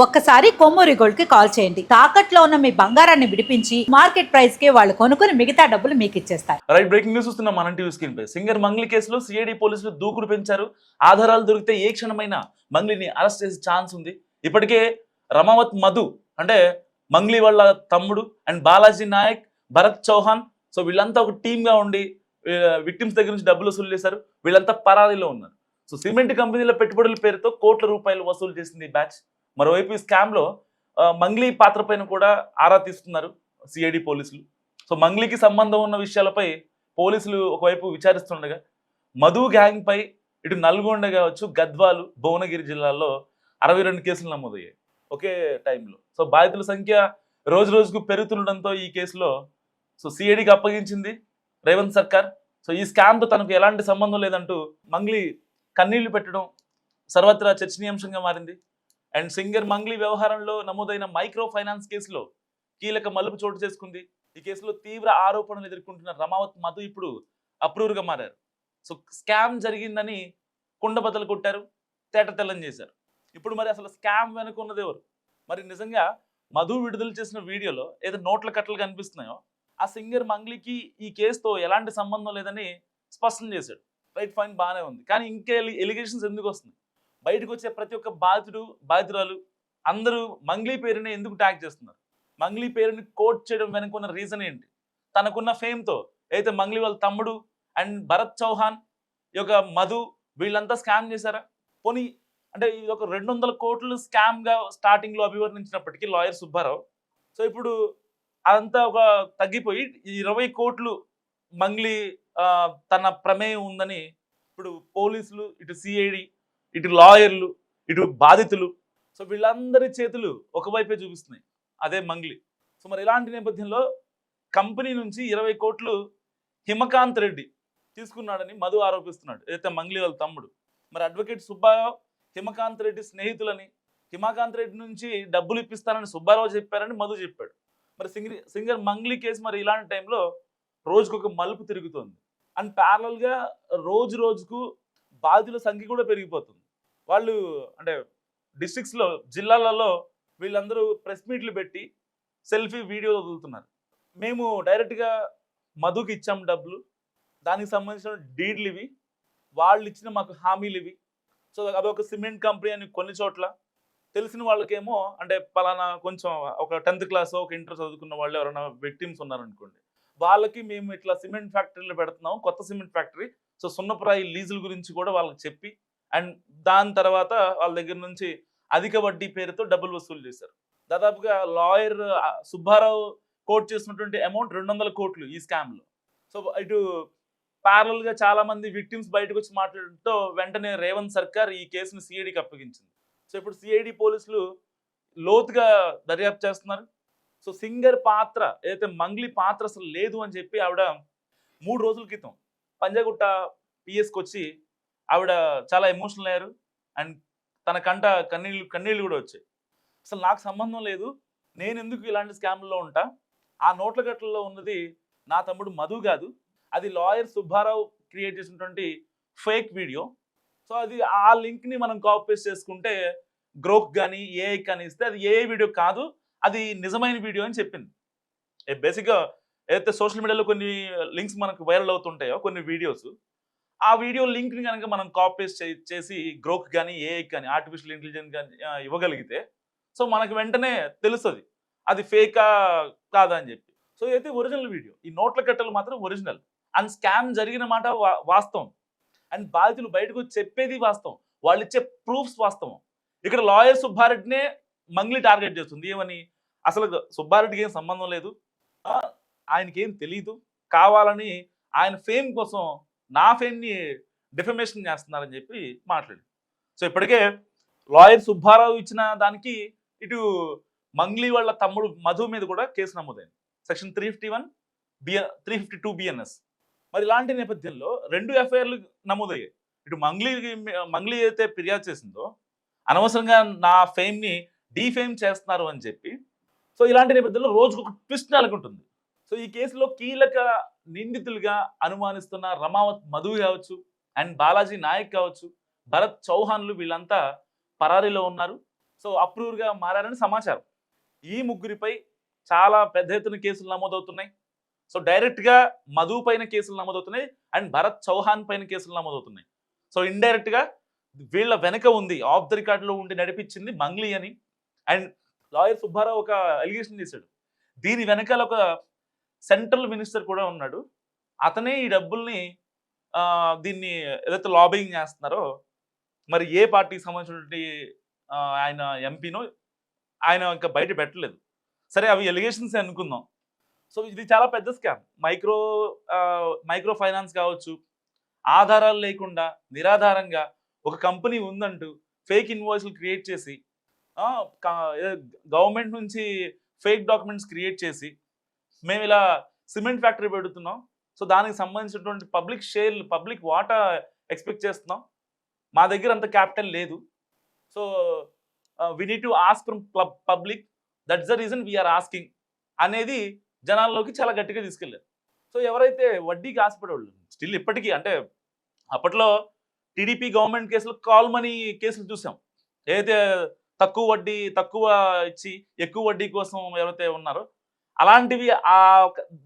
ఒక్కసారి కొమ్మూరి గోల్డ్ కి కాల్ చేయండి. తాకట్లో ఉన్న మీ బంగారాన్ని విడిపించి మార్కెట్ ప్రైస్ కి వాళ్ళు కొనుక్కుని మిగతా డబ్బులు మీకు ఇచ్చేస్తారు. రైట్, బ్రేకింగ్ న్యూస్ వస్తున్న మన టీవీ స్క్రీన్ పై సింగర్ మంగ్లీ కేసులో సిఐడి పోలీసులు దూకుడు పెంచారు. ఆధారాలు దొరికితే ఏ క్షణమైనా మంగ్లీని అరెస్ట్ చేసే ఛాన్స్ ఉంది. ఇప్పటికే రమావత్ మధు అంటే మంగ్లీ వాళ్ళ తమ్ముడు అండ్ బాలాజీ నాయక్, భరత్ చౌహాన్, సో వీళ్ళంతా ఒక టీమ్ గా ఉండి విక్టిమ్స్ దగ్గర నుంచి డబ్బులు వసూలు చేశారు. వీళ్ళంతా పరారీలో ఉన్నారు. సో సిమెంట్ కంపెనీల పెట్టుబడుల పేరుతో కోట్ల రూపాయలు వసూలు చేసింది ఈ బ్యాచ్. మరోవైపు ఈ స్కామ్ లో మంగ్లీ పాత్ర పైన కూడా ఆరా తీస్తున్నారు సిఐడి పోలీసులు. సో మంగ్లీకి సంబంధం ఉన్న విషయాలపై పోలీసులు ఒకవైపు విచారిస్తుండగా మధు గ్యాంగ్ పై ఇటు నల్గొండ కావచ్చు, గద్వాలు, భువనగిరి జిల్లాల్లో 62 కేసులు నమోదయ్యాయి ఒకే టైంలో. సో బాధితుల సంఖ్య రోజు రోజుకు పెరుగుతుండడంతో ఈ కేసులో సో సిఐడికి అప్పగించింది రేవంత్ సర్కార్. సో ఈ స్కామ్ తో తనకు ఎలాంటి సంబంధం లేదంటూ మంగ్లీ కన్నీళ్లు పెట్టడం సర్వత్రా చర్చనీయాంశంగా మారింది. అండ్ సింగర్ మంగ్లీ వ్యవహారంలో నమోదైన మైక్రో ఫైనాన్స్ కేసులో కీలక మలుపు చోటు చేసుకుంది. ఈ కేసులో తీవ్ర ఆరోపణలు ఎదుర్కొంటున్న రమావత్ మధు ఇప్పుడు అప్రూవర్గా మారారు. సో స్కామ్ జరిగిందని కుండబద్దలు కొట్టారు, తేటతెల్లం చేశారు. ఇప్పుడు మరి అసలు స్కామ్ వెనుకున్నది ఎవరు? మరి నిజంగా మధు విడుదల చేసిన వీడియోలో ఏదో నోట్ల కట్టలు కనిపిస్తున్నాయో ఆ సింగర్ మంగ్లీకి ఈ కేసుతో ఎలాంటి సంబంధం లేదని స్పష్టం చేశాడు. రైట్, ఫైన్, బాగానే ఉంది. కానీ ఇంకే ఎలిగేషన్స్ ఎందుకు వస్తున్నాయి? బయటకు వచ్చే ప్రతి ఒక్క బాధితుడు, బాధితురాలు అందరూ మంగ్లీ పేరుని ఎందుకు ట్యాగ్ చేస్తున్నారు? మంగ్లీ పేరుని కోట్ చేయడం వెనుకున్న రీజన్ ఏంటి? తనకున్న ఫేమ్తో అయితే మంగ్లీ వాళ్ళ తమ్ముడు అండ్ భరత్ చౌహాన్, ఈ యొక్క మధు, వీళ్ళంతా స్కామ్ చేశారా? పోనీ అంటే ఇది ఒక 200 కోట్లు స్కామ్గా స్టార్టింగ్లో అభివర్ణించినప్పటికీ లాయర్ సుబ్బారావు, సో ఇప్పుడు అదంతా ఒక తగ్గిపోయి 20 కోట్లు మంగ్లీ తన ప్రమేయం ఉందని ఇప్పుడు పోలీసులు, ఇటు సిఐడి, ఇటు లాయర్లు, ఇటు బాధితులు, సో వీళ్ళందరి చేతులు ఒకవైపే చూపిస్తున్నాయి, అదే మంగ్లీ. సో మరి ఇలాంటి నేపథ్యంలో కంపెనీ నుంచి 20 కోట్లు హిమకాంత్ రెడ్డి తీసుకున్నాడని మధు ఆరోపిస్తున్నాడు, ఏదైతే మంగ్లీ వాళ్ళ తమ్ముడు. మరి అడ్వకేట్ సుబ్బారావు హిమకాంత్ రెడ్డి స్నేహితులని, హిమకాంత్ రెడ్డి నుంచి డబ్బులు ఇప్పిస్తానని సుబ్బారావు చెప్పారని మధు చెప్పాడు. మరి సింగర్ మంగ్లీ కేసు మరి ఇలాంటి టైంలో రోజుకొక మలుపు తిరుగుతోంది. అండ్ ప్యారలల్గా రోజు రోజుకు బాధితుల సంఖ్య కూడా పెరిగిపోతుంది. వాళ్ళు అంటే డిస్ట్రిక్ట్స్లో, జిల్లాలలో వీళ్ళందరూ ప్రెస్ మీట్లు పెట్టి సెల్ఫీ వీడియోలు వదులుతున్నారు. మేము డైరెక్ట్గా మధుకి ఇచ్చాం డబ్బులు, దానికి సంబంధించిన డీడ్లు ఇవి, వాళ్ళు ఇచ్చిన మాకు హామీలు ఇవి. సో అదొక సిమెంట్ కంపెనీ అని కొన్ని చోట్ల తెలిసిన వాళ్ళకేమో అంటే పలానా కొంచెం ఒక 10th క్లాస్, ఒక ఇంటర్ చదువుకున్న వాళ్ళు ఎవరైనా విక్టిమ్స్ ఉన్నారనుకోండి, వాళ్ళకి మేము ఇట్లా సిమెంట్ ఫ్యాక్టరీలు పెడుతున్నాం, కొత్త సిమెంట్ ఫ్యాక్టరీ, సో సున్నప్రాయి లీజుల గురించి కూడా వాళ్ళకి చెప్పి అండ్ దాని తర్వాత వాళ్ళ దగ్గర నుంచి అధిక వడ్డీ పేరుతో డబ్బులు వసూలు చేశారు. దాదాపుగా లాయర్ సుబ్బారావు కోట్ చేసినటువంటి అమౌంట్ 200 కోట్లు ఈ స్కామ్లో. సో ఇటు ప్యారలల్గా చాలా మంది విక్టిమ్స్ బయటకు వచ్చి మాట్లాడడంతో వెంటనే రేవంత్ సర్కార్ ఈ కేసును సిఐడికి అప్పగించింది. సో ఇప్పుడు సిఐడి పోలీసులు లోతుగా దర్యాప్తు చేస్తున్నారు. సో సింగర్ పాత్ర ఏదైతే మంగ్లీ పాత్ర అసలు లేదు అని చెప్పి ఆవిడ 3 రోజుల క్రితం పంజాగుట్ట పిఎస్కి వచ్చి ఆవిడ చాలా ఎమోషనల్ అయ్యారు. అండ్ తన కంట కన్నీళ్ళు కూడా వచ్చాయి. అసలు నాకు సంబంధం లేదు, నేను ఎందుకు ఇలాంటి స్కామ్లో ఉంటా, ఆ నోట్ల గట్లలో ఉన్నది నా తమ్ముడు మధు కాదు, అది లాయర్ సుబ్బారావు క్రియేట్ చేసినటువంటి ఫేక్ వీడియో. సో అది ఆ లింక్ని మనం కాపీ పేస్ట్ చేసుకుంటే గ్రోక్ కానీ ఏఐ కానీ ఇస్తే అది ఏఐ వీడియో కాదు, అది నిజమైన వీడియో అని చెప్పింది. బేసిక్గా ఏదైతే సోషల్ మీడియాలో కొన్ని లింక్స్ మనకు వైరల్ అవుతుంటాయో కొన్ని వీడియోస్, ఆ వీడియో లింక్ని కనుక మనం కాపీ పేస్ట్ చేసి గ్రోక్ కానీ ఏఐ కానీ ఆర్టిఫిషియల్ ఇంటెలిజెన్స్ కానీ ఇవ్వగలిగితే సో మనకు వెంటనే తెలుస్తుంది అది ఫేకా కాదా అని చెప్పి. సో అయితే ఒరిజినల్ వీడియో, ఈ నోట్ల కట్టలు మాత్రం ఒరిజినల్. అండ్ స్కామ్ జరిగిన మాట వాస్తవం, అండ్ బాధితులు బయటకు చెప్పేది వాస్తవం, వాళ్ళు ఇచ్చే ప్రూఫ్స్ వాస్తవం. ఇక్కడ లాయర్ సుబ్బారెడ్డినే మంగ్లీ టార్గెట్ చేస్తుంది. ఏమని? అసలు సుబ్బారెడ్డికి ఏం సంబంధం లేదు, ఆయనకేం తెలీదు, కావాలని ఆయన ఫేమ్ కోసం నా ఫేమ్ని డిఫమేషన్ చేస్తున్నారని చెప్పి మాట్లాడి. సో ఇప్పటికే లాయర్ సుబ్బారావు ఇచ్చిన దానికి ఇటు మంగ్లీ వాళ్ళ తమ్ముడు మధు మీద కూడా కేసు నమోదైంది, సెక్షన్ 351 352 బిఎన్ఎస్. మరి ఇలాంటి నేపథ్యంలో 2 ఎఫ్ఐఆర్లు నమోదయ్యాయి. ఇటు మంగ్లీ అయితే ఫిర్యాదు చేసిందో అనవసరంగా నా ఫేమ్ని డీఫేమ్ చేస్తున్నారు అని చెప్పి. సో ఇలాంటి నేపథ్యంలో రోజుకు ఒక ట్విస్ట్ నెలకొంటుంది. సో ఈ కేసులో కీలక నిందితులుగా అనుమానిస్తున్న రమావత్ మధు కావచ్చు అండ్ బాలాజీ నాయక్ కావచ్చు, భరత్ చౌహాన్లు, వీళ్ళంతా పరారీలో ఉన్నారు. సో అప్రూవర్గా మారారని సమాచారం. ఈ ముగ్గురిపై చాలా పెద్ద ఎత్తున కేసులు నమోదవుతున్నాయి. సో డైరెక్ట్గా మధు పైన కేసులు నమోదవుతున్నాయి అండ్ భరత్ చౌహాన్ పైన కేసులు నమోదవుతున్నాయి. సో ఇండైరెక్ట్గా వీళ్ళ వెనక ఉంది, ఆఫ్ ద రికార్డులో ఉండి నడిపించింది మంగ్లీ అని. అండ్ లాయర్ సుబ్బారావు ఒక అలిగేషన్ చేశాడు, దీని వెనకాల ఒక సెంట్రల్ మినిస్టర్ కూడా ఉన్నాడు, అతనే ఈ డబ్బుల్ని దీన్ని ఏదైతే లాబింగ్ చేస్తున్నారో, మరి ఏ పార్టీకి సంబంధించినటువంటి ఆయన ఎంపీనో ఆయన ఇంకా బయట పెట్టలేదు. సరే అవి ఎలిగేషన్స్ అనుకుందాం. సో ఇది చాలా పెద్ద స్కామ్. మైక్రో ఫైనాన్స్ కావచ్చు, ఆధారాలు లేకుండా నిరాధారంగా ఒక కంపెనీ ఉందంటూ ఫేక్ ఇన్వాయిస్లు క్రియేట్ చేసి గవర్నమెంట్ నుంచి ఫేక్ డాక్యుమెంట్స్ క్రియేట్ చేసి మేము ఇలా సిమెంట్ ఫ్యాక్టరీ పెడుతున్నాం, సో దానికి సంబంధించినటువంటి పబ్లిక్ వాటా ఎక్స్పెక్ట్ చేస్తున్నాం, మా దగ్గర అంత క్యాపిటల్ లేదు, so we need to ask from public, that's the reason we're asking అనేది జనాల్లోకి చాలా గట్టిగా తీసుకెళ్ళారు. సో ఎవరైతే వడ్డీకి ఆశపడేవాళ్ళు స్టిల్ ఇప్పటికీ, అంటే అప్పట్లో టీడీపీ గవర్నమెంట్ కేసులు కాల్ మనీ కేసులు చూసాం, ఏదైతే తక్కువ వడ్డీ తక్కువ ఇచ్చి ఎక్కువ వడ్డీ కోసం ఎవరైతే ఉన్నారో అలాంటివి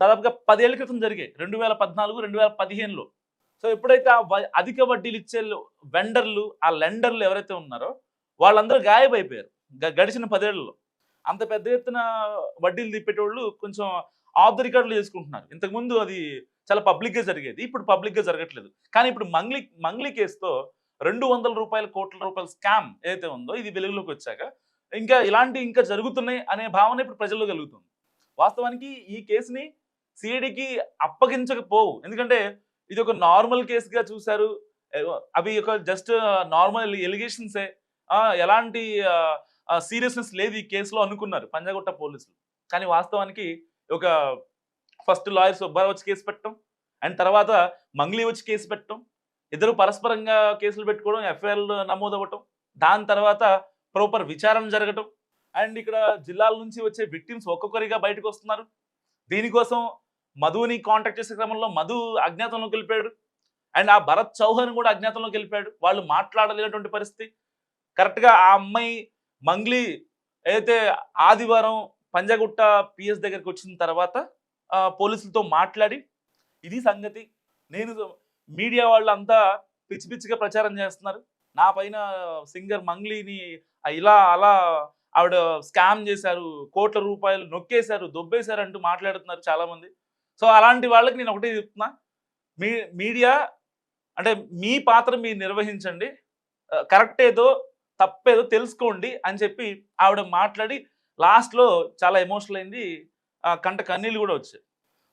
దాదాపుగా 10 ఏళ్ల క్రితం జరిగాయి, 2014, 2015లో. సో ఎప్పుడైతే అధిక వడ్డీలు ఇచ్చే వెండర్లు, ఆ లెండర్లు ఎవరైతే ఉన్నారో వాళ్ళందరూ గాయబైపోయారు గడిచిన 10 ఏళ్లలో. అంత పెద్ద ఎత్తున వడ్డీలు తిప్పేటోళ్ళు కొంచెం ఆఫ్ ద రికార్డులు చేసుకుంటున్నారు. ఇంతకుముందు అది చాలా పబ్లిక్గా జరిగేది, ఇప్పుడు పబ్లిక్గా జరగట్లేదు. కానీ ఇప్పుడు మంగ్లీ కేసుతో 200 కోట్ల రూపాయల స్కామ్ ఏదైతే ఉందో ఇది వెలుగులోకి వచ్చాక ఇంకా జరుగుతున్నాయి అనే భావన ఇప్పుడు ప్రజల్లో కలుగుతుంది. వాస్తవానికి ఈ కేసుని సిఐడికి అప్పగించకపోవు, ఎందుకంటే ఇది ఒక నార్మల్ కేసుగా చూశారు, అవి ఒక జస్ట్ నార్మల్ ఎలిగేషన్సే, ఎలాంటి సీరియస్నెస్ లేదు ఈ కేసులో అనుకున్నారు పంజాగుట్ట పోలీసులు. కానీ వాస్తవానికి ఒక ఫస్ట్ లాయర్ సుబ్బారావు వచ్చి కేసు పెట్టడం, అండ్ తర్వాత మంగ్లీ వచ్చి కేసు పెట్టడం, ఇద్దరు పరస్పరంగా కేసులు పెట్టుకోవడం, ఎఫ్ఐఆర్లు నమోదవ్వటం, దాని తర్వాత ప్రాపర్ విచారణ జరగటం, అండ్ ఇక్కడ జిల్లాల నుంచి వచ్చే విక్టిమ్స్ ఒక్కొక్కరిగా బయటకు వస్తున్నారు. దీనికోసం మధుని కాంటాక్ట్ చేసే క్రమంలో మధు అజ్ఞాతంలోకి వెళ్ళిపోయాడు, అండ్ ఆ భరత్ చౌహాన్ కూడా అజ్ఞాతంలోకి వెళ్ళిపోయాడు. వాళ్ళు మాట్లాడలేనటువంటి పరిస్థితి. కరెక్ట్గా ఆ అమ్మాయి మంగ్లీ ఏదైతే ఆదివారం పంజాగుట్ట పిఎస్ దగ్గరికి వచ్చిన తర్వాత పోలీసులతో మాట్లాడి ఇది సంగతి, నేను మీడియా వాళ్ళు అంతా పిచ్చి పిచ్చిగా ప్రచారం చేస్తున్నారు, నా పైన సింగర్ మంగ్లీని ఇలా అలా ఆవిడ స్కామ్ చేశారు, కోట్ల రూపాయలు నొక్కేశారు, దొబ్బేశారు అంటూ మాట్లాడుతున్నారు చాలామంది. సో అలాంటి వాళ్ళకి నేను ఒకటే చెప్తున్నా, మీడియా అంటే మీ పాత్ర మీరు నిర్వహించండి, కరెక్ట్ ఏదో తప్పేదో తెలుసుకోండి అని చెప్పి ఆవిడ మాట్లాడి లాస్ట్లో చాలా ఎమోషనల్ అయింది, కంట కన్నీళ్ళు కూడా వచ్చాయి.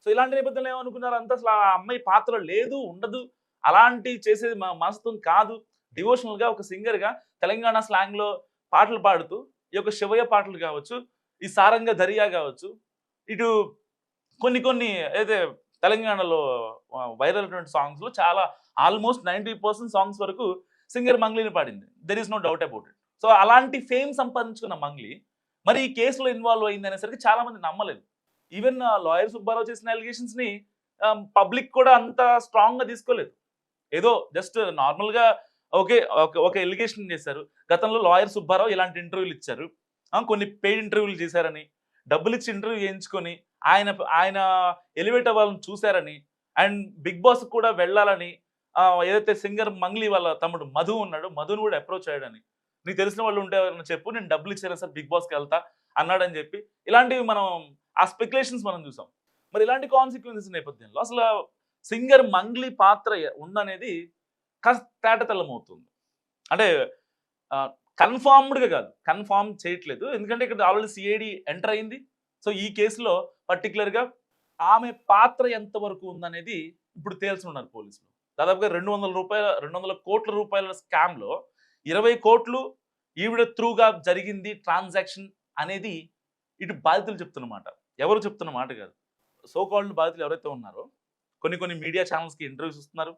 సో ఇలాంటి నేపథ్యంలో ఏమనుకున్నారు అంతా, అసలు ఆ అమ్మాయి పాత్ర లేదు, ఉండదు, అలాంటి చేసేది మా మనసుతో కాదు, డివోషనల్గా ఒక సింగర్గా తెలంగాణ స్లాంగ్లో పాటలు పాడుతూ ఈ యొక్క శివయ్య పాటలు కావచ్చు, ఈ సారంగ దరియా కావచ్చు, ఇటు కొన్ని అయితే తెలంగాణలో వైరల్ అయినటువంటి సాంగ్స్లో చాలా ఆల్మోస్ట్ 90% సాంగ్స్ వరకు సింగర్ మంగ్లీని పాడింది, there is no doubt about it. So అలాంటి ఫేమ్ సంపాదించుకున్న మంగ్లీ మరి ఈ కేసులో ఇన్వాల్వ్ అయింది అనేసరికి చాలా మంది నమ్మలేదు. ఈవెన్ లాయర్ సుబ్బారావు చేసిన అలిగేషన్స్ని పబ్లిక్ కూడా అంత స్ట్రాంగ్గా తీసుకోలేదు. ఏదో జస్ట్ నార్మల్గా ఒక ఎలిగేషన్ చేశారు, గతంలో లాయర్ సుబ్బారావు ఇలాంటి ఇంటర్వ్యూలు ఇచ్చారు, కొన్ని పెయిడ్ ఇంటర్వ్యూలు చేశారని, డబ్బులు ఇచ్చి ఇంటర్వ్యూ చేయించుకొని ఆయన ఎలివేట్ అవ్వాలని చూశారని, అండ్ బిగ్ బాస్ కూడా వెళ్ళాలని ఏదైతే సింగర్ మంగ్లీ వాళ్ళ తమ్ముడు మధు ఉన్నాడు, మధుని కూడా అప్రోచ్ అయ్యాడని, నీకు తెలిసిన వాళ్ళు ఉంటే చెప్పు, నేను డబ్బులు ఇచ్చాను సార్ బిగ్ బాస్కి వెళ్తా అన్నాడని చెప్పి, ఇలాంటివి మనం ఆ స్పెక్యులేషన్స్ మనం చూసాం. మరి ఇలాంటి కాన్సిక్వెన్సెస్ నేపథ్యంలో అసలు సింగర్ మంగ్లీ పాత్ర ఉందనేది కాస్త తేటతెల్లమవుతుంది. అంటే కన్ఫామ్డ్గా కాదు, కన్ఫామ్ చేయట్లేదు, ఎందుకంటే ఇక్కడ ఆల్రెడీ సిఐడి ఎంటర్ అయింది. సో ఈ కేసులో పర్టికులర్గా ఆమె పాత్ర ఎంతవరకు ఉందనేది ఇప్పుడు తేల్చున్నారు పోలీసులు. దాదాపుగా 200 కోట్ల రూపాయల స్కామ్లో 20 కోట్లు ఈవిడ త్రూగా జరిగింది ట్రాన్సాక్షన్ అనేది ఇటు బాధితులు చెప్తున్నమాట, ఎవరు చెప్తున్న మాట కాదు. సో కాల్డ్ బాధితులు ఎవరైతే ఉన్నారో కొన్ని మీడియా ఛానల్స్కి ఇంటర్వ్యూస్ ఇస్తున్నారు,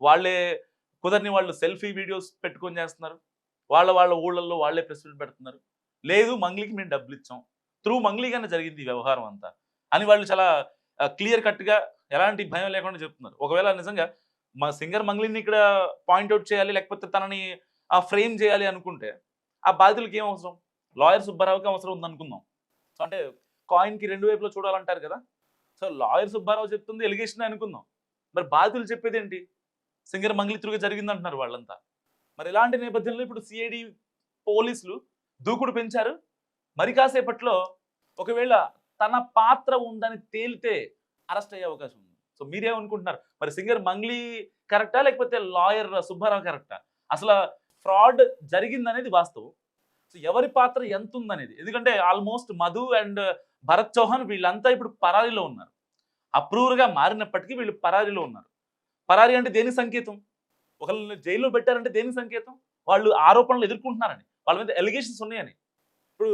వాళ్ళే కుదరని వాళ్ళు సెల్ఫీ వీడియోస్ పెట్టుకొని చేస్తున్నారు, వాళ్ళ ఊళ్ళల్లో వాళ్ళే ప్రెస్ మీట్ పెడుతున్నారు, లేదు మంగ్లీకి మేము డబ్బులు ఇచ్చాం, త్రూ మంగ్లీగానే జరిగింది ఈ వ్యవహారం అంతా అని వాళ్ళు చాలా క్లియర్ కట్గా ఎలాంటి భయం లేకుండా చెప్తున్నారు. ఒకవేళ నిజంగా మా సింగర్ మంగ్లీని ఇక్కడ పాయింట్అవుట్ చేయాలి, లేకపోతే తనని ఫ్రేమ్ చేయాలి అనుకుంటే ఆ బాధితులకి ఏం అవసరం? లాయర్ సుబ్బారావుకి అవసరం ఉందనుకుందాం. సో అంటే కాయిన్కి రెండు వైపులో చూడాలంటారు కదా. సో లాయర్ సుబ్బారావు చెప్తుంది ఎలిగేషన్ అనుకుందాం. మరి బాధితులు చెప్పేది ఏంటి? సింగర్ మంగ్లీ త్రూగా జరిగిందంటున్నారు వాళ్ళంతా. మరి ఇలాంటి నేపథ్యంలో ఇప్పుడు సిఐడి పోలీసులు దూకుడు పెంచారు. మరి కాసేపట్లో ఒకవేళ తన పాత్ర ఉందని తేలితే అరెస్ట్ అయ్యే అవకాశం ఉంది. సో మీరేమనుకుంటున్నారు? మరి సింగర్ మంగ్లీ కరెక్టా లేకపోతే లాయర్ సుబ్బారావు కరెక్టా? అసలు ఫ్రాడ్ జరిగిందనేది వాస్తవం. సో ఎవరి పాత్ర ఎంత ఉందనేది, ఎందుకంటే ఆల్మోస్ట్ మధు అండ్ భరత్ చౌహాన్ వీళ్ళంతా ఇప్పుడు పరారీలో ఉన్నారు. అప్రూవర్గా మారినప్పటికీ వీళ్ళు పరారీలో ఉన్నారు. పరారీ అంటే దేనికి సంకేతం? ఒకళ్ళని జైల్లో పెట్టారంటే దేనికి సంకేతం? వాళ్ళు ఆరోపణలు ఎదుర్కొంటున్నారని, వాళ్ళ మీద ఎలిగేషన్స్ ఉన్నాయని. ఇప్పుడు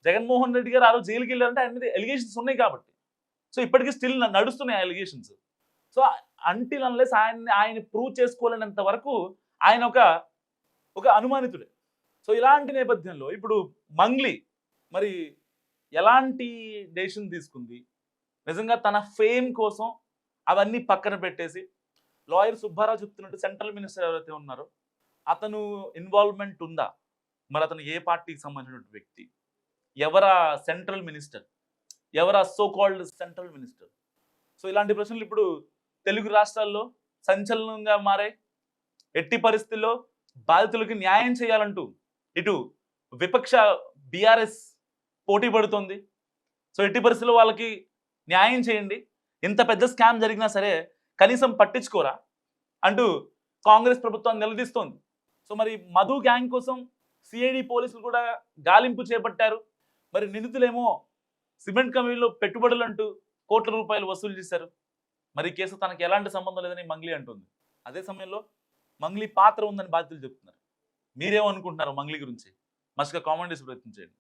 జగన్మోహన్ రెడ్డి గారు ఆ రోజు జైలుకి వెళ్ళారంటే ఆయన మీద ఎలిగేషన్స్ ఉన్నాయి కాబట్టి. సో ఇప్పటికీ స్టిల్ నడుస్తున్నాయి ఆ ఎలిగేషన్స్. సో అంటిల్ అన్లెస్ ఆయన ప్రూవ్ చేసుకోలేనంత వరకు ఆయన ఒక అనుమానితుడే. సో ఇలాంటి నేపథ్యంలో ఇప్పుడు మంగ్లీ మరి ఎలాంటి డెసిషన్ తీసుకుంది? నిజంగా తన ఫేమ్ కోసం అవన్నీ పక్కన పెట్టేసి లాయర్ సుబ్బారావు చెప్తున్నట్టు సెంట్రల్ మినిస్టర్ ఎవరైతే ఉన్నారో అతను ఇన్వాల్వ్మెంట్ ఉందా? మరి అతను ఏ పార్టీకి సంబంధించిన వ్యక్తి? ఎవరా సెంట్రల్ మినిస్టర్? ఎవరా so called central minister? So ఇలాంటి ప్రశ్నలు ఇప్పుడు తెలుగు రాష్ట్రాల్లో సంచలనంగా మారాయి. ఎట్టి పరిస్థితుల్లో బాధితులకి న్యాయం చేయాలంటూ ఇటు విపక్ష బీఆర్ఎస్ పోటీ పడుతోంది. సో ఎట్టి పరిస్థితుల్లో వాళ్ళకి న్యాయం చేయండి, ఇంత పెద్ద స్కామ్ జరిగినా సరే కనీసం పట్టించుకోరా అంటూ కాంగ్రెస్ ప్రభుత్వాన్ని నిలదీస్తోంది. సో మరి మధు గ్యాంగ్ కోసం సిఐడి పోలీసులు కూడా గాలింపు చేపట్టారు. మరి నిందితులేమో సిమెంట్ కంపెనీలో పెట్టుబడులు అంటూ కోట్ల రూపాయలు వసూలు చేశారు. మరి ఈ కేసు తనకి ఎలాంటి సంబంధం లేదని మంగ్లీ అంటుంది. అదే సమయంలో మంగ్లీ పాత్ర ఉందని బాధితులు చెప్తున్నారు. మీరేమనుకుంటున్నారు మంగ్లీ గురించి? మస్తుగా కామెంట్ చేసి ప్రయత్నం చేయండి.